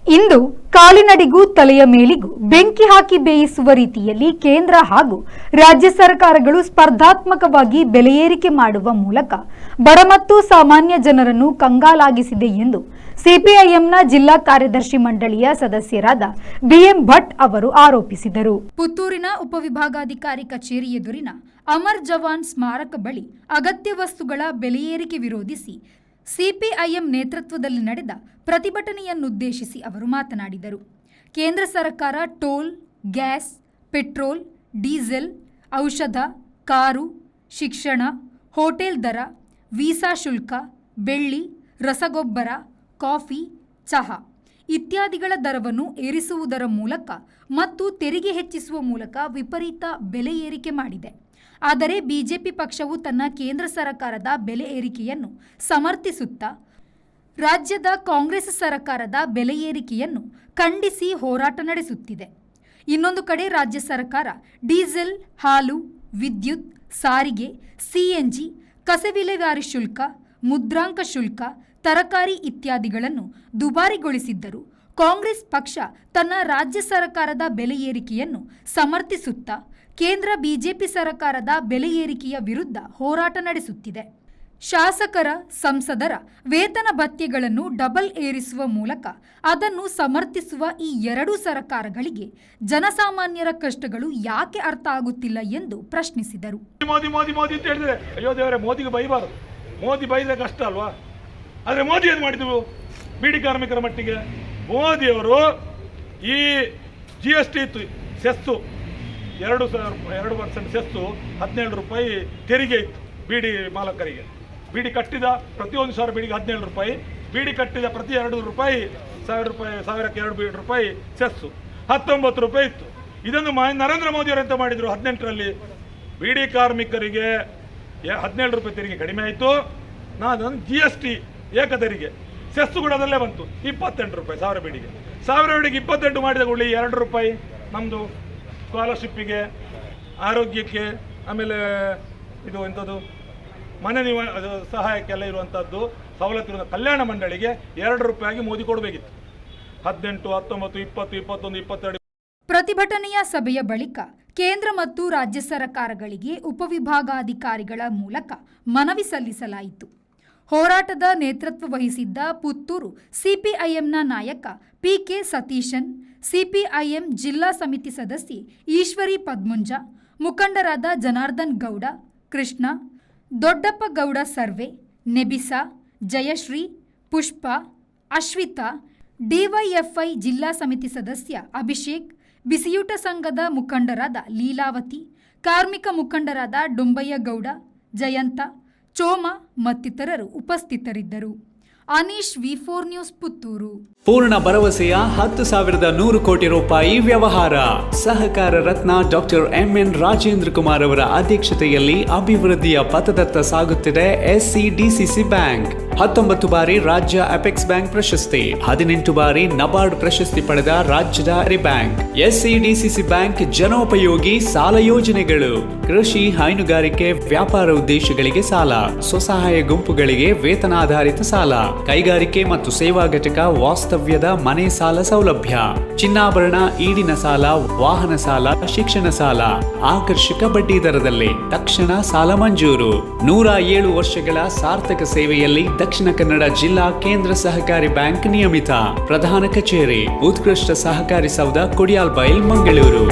ಇಂದು ಕಾಲಿನಡಿಗೂ ತಲೆಯ ಮೇಲಿಗೂ ಬೆಂಕಿ ಹಾಕಿ ಬೇಯಿಸುವ ರೀತಿಯಲ್ಲಿ ಕೇಂದ್ರ ಹಾಗೂ ರಾಜ್ಯ ಸರ್ಕಾರಗಳು ಸ್ಪರ್ಧಾತ್ಮಕವಾಗಿ ಬೆಲೆ ಏರಿಕೆ ಮಾಡುವ ಮೂಲಕ ಬಡ ಮತ್ತು ಸಾಮಾನ್ಯ ಜನರನ್ನು ಕಂಗಾಲಾಗಿಸಿದೆ ಎಂದು ಸಿಪಿಐಎಂನ ಜಿಲ್ಲಾ ಕಾರ್ಯದರ್ಶಿ ಮಂಡಳಿಯ ಸದಸ್ಯರಾದ ಬಿಎಂ ಭಟ್ ಅವರು ಆರೋಪಿಸಿದರು. ಪುತ್ತೂರಿನ ಉಪವಿಭಾಗಾಧಿಕಾರಿ ಕಚೇರಿ ಎದುರಿನ ಅಮರ್ ಜವಾನ್ ಸ್ಮಾರಕ ಬಳಿ ಅಗತ್ಯ ವಸ್ತುಗಳ ಬೆಲೆ ಏರಿಕೆ ವಿರೋಧಿಸಿ ಸಿಪಿಐಎಂ ನೇತೃತ್ವದಲ್ಲಿ ನಡೆದ ಪ್ರತಿಭಟನೆಯನ್ನುದ್ದೇಶಿಸಿ ಅವರು ಮಾತನಾಡಿದರು. ಕೇಂದ್ರ ಸರ್ಕಾರ ಟೋಲ್, ಗ್ಯಾಸ್, ಪೆಟ್ರೋಲ್, ಡೀಸೆಲ್, ಔಷಧ, ಕಾರು, ಶಿಕ್ಷಣ, ಹೋಟೆಲ್ ದರ, ವೀಸಾ ಶುಲ್ಕ, ಬೆಳ್ಳಿ, ರಸಗೊಬ್ಬರ, ಕಾಫಿ, ಚಹಾ ಇತ್ಯಾದಿಗಳ ದರವನ್ನು ಏರಿಸುವುದರ ಮೂಲಕ ಮತ್ತು ತೆರಿಗೆ ಹೆಚ್ಚಿಸುವ ಮೂಲಕ ವಿಪರೀತ ಬೆಲೆ ಏರಿಕೆ ಮಾಡಿದೆ. ಆದರೆ ಬಿಜೆಪಿ ಪಕ್ಷವು ತನ್ನ ಕೇಂದ್ರ ಸರ್ಕಾರದ ಬೆಲೆ ಏರಿಕೆಯನ್ನು ಸಮರ್ಥಿಸುತ್ತಾ ರಾಜ್ಯದ ಕಾಂಗ್ರೆಸ್ ಸರ್ಕಾರದ ಬೆಲೆ ಏರಿಕೆಯನ್ನು ಖಂಡಿಸಿ ಹೋರಾಟ ನಡೆಸುತ್ತಿದೆ. ಇನ್ನೊಂದು ಕಡೆ ರಾಜ್ಯ ಸರ್ಕಾರ ಡೀಸೆಲ್, ಹಾಲು, ವಿದ್ಯುತ್, ಸಾರಿಗೆ, ಸಿಎನ್ಜಿ, ಕಸ ವಿಲೇವಾರಿ ಶುಲ್ಕ, ಮುದ್ರಾಂಕ ಶುಲ್ಕ, ತರಕಾರಿ ಇತ್ಯಾದಿಗಳನ್ನು ದುಬಾರಿಗೊಳಿಸಿದ್ದರೂ ಕಾಂಗ್ರೆಸ್ ಪಕ್ಷ ತನ್ನ ರಾಜ್ಯ ಸರ್ಕಾರದ ಬೆಲೆ ಏರಿಕೆಯನ್ನು ಸಮರ್ಥಿಸುತ್ತಾ ಕೇಂದ್ರ ಬಿಜೆಪಿ ಸರ್ಕಾರದ ಬೆಲೆ ಏರಿಕೆಯ ವಿರುದ್ಧ ಹೋರಾಟ ನಡೆಸುತ್ತಿದೆ. ಶಾಸಕರ, ಸಂಸದರ ವೇತನ ಭತ್ಯೆಗಳನ್ನು ಡಬಲ್ ಏರಿಸುವ ಮೂಲಕ ಅದನ್ನು ಸಮರ್ಥಿಸುವ ಈ ಎರಡೂ ಸರ್ಕಾರಗಳಿಗೆ ಜನಸಾಮಾನ್ಯರ ಕಷ್ಟಗಳು ಯಾಕೆ ಅರ್ಥ ಆಗುತ್ತಿಲ್ಲ ಎಂದು ಪ್ರಶ್ನಿಸಿದರು. ಮೋದಿ ಮೋದಿ ಮೋದಿ ಅಂತ ಹೇಳಿದ್ರೆ ಅಯ್ಯೋ ದೇವರೇ, ಮೋದಿಗೆ ಬೈಬಾರದು. ಮೋದಿ ಬೈದ್ರೆ ಕಷ್ಟ ಅಲ್ವಾ? ಆದರೆ ಮೋದಿ ಏನು ಮಾಡಿದ್ರು ಬೀಡಿ ಕಾರ್ಮಿಕರ ಮಟ್ಟಿಗೆ? ಮೋದಿಯವರು ಈ GST ಇತ್ತು, ಸೆಸ್ಸು 2% ಸೆಸ್ಸು, 17 ರೂಪಾಯಿ ತೆರಿಗೆ ಇತ್ತು ಬೀಡಿ ಮಾಲಕರಿಗೆ. ಬೀಡಿ ಕಟ್ಟಿದ ಪ್ರತಿಯೊಂದು ಸಾವಿರ ಬೀಡಿಗೆ 17 ರೂಪಾಯಿ, ಬೀಡಿ ಕಟ್ಟಿದ ಪ್ರತಿ 2 ರೂಪಾಯಿ, 1000ಕ್ಕೆ 2 ರೂಪಾಯಿ ಸೆಸ್ಸು, 19 ರೂಪಾಯಿ ಇತ್ತು. ಇದನ್ನು ನರೇಂದ್ರ ಮೋದಿಯವರು ಎಂತ ಮಾಡಿದರು? 18ರಲ್ಲಿ ಬೀಡಿ ಕಾರ್ಮಿಕರಿಗೆ 17 ರೂಪಾಯಿ ತೆರಿಗೆ ಕಡಿಮೆ ಆಯಿತು. ನಾನು GST ಏಕ ತೆರಿಗೆ ಸೆಸ್ಸು ಕೂಡ ಅದಲ್ಲೇ ಬಂತು, 28 ರೂಪಾಯಿ 1000 ಬೀಡಿಗೆ. 1000 ಬೀಡಿಗೆ 28 ಮಾಡಿದ ಕೂಡಲೇ 2 ರೂಪಾಯಿ ನಮ್ಮದು ಸ್ಕಾಲರ್ಶಿಪ್ಪಿಗೆ, ಆರೋಗ್ಯಕ್ಕೆ, ಆಮೇಲೆ ಇದು ಎಂಥದ್ದು ಮನೆ ಸಹಾಯಕ್ಕೆಲ್ಲ ಇರುವಂಥದ್ದು ಸವಲತ್ತು ಕಲ್ಯಾಣ ಮಂಡಳಿಗೆ 2 ರೂಪಾಯಿಗೆ ಮೋದಿ ಕೊಡಬೇಕಿತ್ತು. 18, 19, 20, 21, 22. ಪ್ರತಿಭಟನೆಯ ಸಭೆಯ ಬಳಿಕ ಕೇಂದ್ರ ಮತ್ತು ರಾಜ್ಯ ಸರ್ಕಾರಗಳಿಗೆ ಉಪವಿಭಾಗಾಧಿಕಾರಿಗಳ ಮೂಲಕ ಮನವಿ ಸಲ್ಲಿಸಲಾಯಿತು. ಹೋರಾಟದ ನೇತೃತ್ವ ವಹಿಸಿದ್ದ ಪುತ್ತೂರು ಸಿಪಿಐಎಂನ ನಾಯಕ PK ಸತೀಶನ್, ಸಿಪಿಐಎಂ ಜಿಲ್ಲಾ ಸಮಿತಿ ಸದಸ್ಯೆ ಈಶ್ವರಿ ಪದ್ಮುಂಜ, ಮುಖಂಡರಾದ ಜನಾರ್ದನ್ ಗೌಡ, ಕೃಷ್ಣ, ದೊಡ್ಡಪ್ಪ ಗೌಡ ಸರ್ವೆ, ನೆಬಿಸಾ, ಜಯಶ್ರೀ, ಪುಷ್ಪ, ಅಶ್ವಿತಾ, ಡಿವೈಎಫ್ಐ ಜಿಲ್ಲಾ ಸಮಿತಿ ಸದಸ್ಯ ಅಭಿಷೇಕ್, ಬಿಸಿಯೂಟ ಸಂಘದ ಮುಖಂಡರಾದ ಲೀಲಾವತಿ, ಕಾರ್ಮಿಕ ಮುಖಂಡರಾದ ಡೊಂಬಯ್ಯಗೌಡ, ಜಯಂತ, ಚೋಮ ಮತ್ತಿತರರು ಉಪಸ್ಥಿತರಿದ್ದರು. Anish, V4 news, Puttur. ಪೂರ್ಣ ಭರವಸೆಯ 10,100 ಕೋಟಿ ರೂಪಾಯಿ ವ್ಯವಹಾರ. ಸಹಕಾರ ರತ್ನ ಡಾಕ್ಟರ್ MN ರಾಜೇಂದ್ರ ಕುಮಾರ್ ಅವರ ಅಧ್ಯಕ್ಷತೆಯಲ್ಲಿ ಅಭಿವೃದ್ಧಿಯ ಪಥದತ್ತ ಸಾಗುತ್ತಿದೆ SCDCC ಬ್ಯಾಂಕ್. 19 ಬಾರಿ ರಾಜ್ಯ ಅಪೆಕ್ಸ್ ಬ್ಯಾಂಕ್ ಪ್ರಶಸ್ತಿ, 18 ಬಾರಿ ನಬಾರ್ಡ್ ಪ್ರಶಸ್ತಿ ಪಡೆದ ರಾಜ್ಯದ ಬ್ಯಾಂಕ್. SCDCC ಬ್ಯಾಂಕ್ ಜನೋಪಯೋಗಿ ಸಾಲ ಯೋಜನೆಗಳು, ಕೃಷಿ, ಹೈನುಗಾರಿಕೆ, ವ್ಯಾಪಾರ ಉದ್ದೇಶಗಳಿಗೆ ಸಾಲ, ಸ್ವಸಹಾಯ ಗುಂಪುಗಳಿಗೆ ವೇತನಾಧಾರಿತ ಸಾಲ, ಕೈಗಾರಿಕೆ ಮತ್ತು ಸೇವಾ ಘಟಕ ವಾಸ್ತವ್ಯದ ಮನೆ ಸಾಲ ಸೌಲಭ್ಯ, ಚಿನ್ನಾಭರಣ, ಈಡಿನ ಸಾಲ, ವಾಹನ ಸಾಲ, ಶಿಕ್ಷಣ ಸಾಲ, ಆಕರ್ಷಕ ಬಡ್ಡಿ ದರದಲ್ಲಿ ತಕ್ಷಣ ಸಾಲ ಮಂಜೂರು. 107 ವರ್ಷಗಳ ಸಾರ್ಥಕ ಸೇವೆಯಲ್ಲಿ ದಕ್ಷಿಣ ಕನ್ನಡ ಜಿಲ್ಲಾ ಕೇಂದ್ರ ಸಹಕಾರಿ ಬ್ಯಾಂಕ್ ನಿಯಮಿತ. ಪ್ರಧಾನ ಕಚೇರಿ, ಉತ್ಕೃಷ್ಟ ಸಹಕಾರಿ ಸೌಧ, ಕೊಡಿಯಾಲ್ ಬೈಲ್, ಮಂಗಳೂರು.